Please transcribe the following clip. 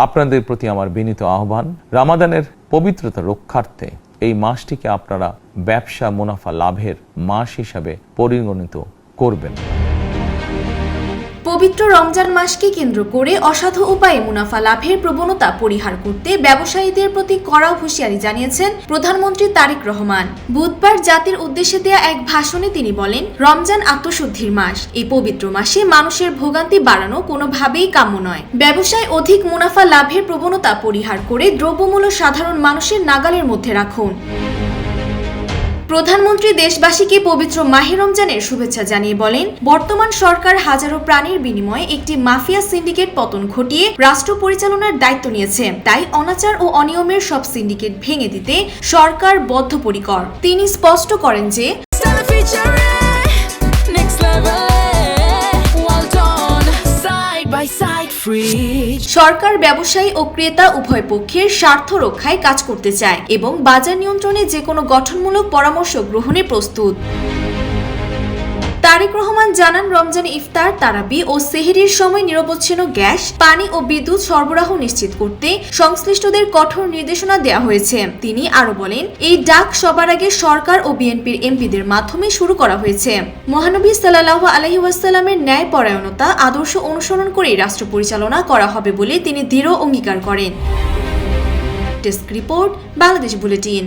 আপনাদের প্রতি আমার বিনীত আহ্বান, রামাদানের পবিত্রতা রক্ষার্থে এই মাসটিকে আপনারা ব্যবসা মুনাফা লাভের মাস হিসাবে পরিগণিত করবেন। পবিত্র রমজান মাসকে কেন্দ্র করে অসাধু উপায়ে মুনাফা লাভের প্রবণতা পরিহার করতে ব্যবসায়ীদের প্রতি কড়া হুঁশিয়ারি জানিয়েছেন প্রধানমন্ত্রী তারেক রহমান। বুধবার জাতির উদ্দেশ্যে দেয়া এক ভাষণে তিনি বলেন, রমজান আত্মশুদ্ধির মাস। এই পবিত্র মাসে মানুষের ভোগান্তি বাড়ানো কোনোভাবেই কাম্য নয়। ব্যবসায় অধিক মুনাফা লাভের প্রবণতা পরিহার করে দ্রব্যমূল্য সাধারণ মানুষের নাগালের মধ্যে রাখুন। প্রধানমন্ত্রী দেশবাসীকে পবিত্র মাহে রমজানের শুভেচ্ছা জানিয়ে বলেন, বর্তমান সরকার হাজারো প্রাণীর বিনিময়ে একটি মাফিয়া সিন্ডিকেট পতন ঘটিয়ে রাষ্ট্র পরিচালনার দায়িত্ব নিয়েছে। তাই অনাচার ও অনিয়মের সব সিন্ডিকেট ভেঙে দিতে সরকার বদ্ধপরিকর। তিনি স্পষ্ট করেন যে সরকার ব্যবসায়ী ও ক্রেতা উভয় পক্ষের স্বার্থ রক্ষায় কাজ করতে চায় এবং বাজার নিয়ন্ত্রণে যে কোনো গঠনমূলক পরামর্শ গ্রহণে প্রস্তুত। তারেক রহমান জানান, রমজানে ইফতার, তারাবি ও সেহরির সময় নিরবচ্ছিন্ন গ্যাস, পানি ও বিদ্যুৎ সরবরাহ নিশ্চিত করতে সংশ্লিষ্টদের কঠোর নির্দেশনা দেওয়া হয়েছে। তিনি আরো বলেন, এই ডাক সবার আগে সরকার ও বিএনপির এমপিদের মাধ্যমে শুরু করা হয়েছে। মহানবী সাল্লাল্লাহু আলাইহি ওয়াসাল্লামের ন্যায় পরায়ণতা আদর্শ অনুসরণ করে রাষ্ট্র পরিচালনা করা হবে বলে তিনি দৃঢ় অঙ্গীকার করেন। Desk report, Bangladesh bulletin.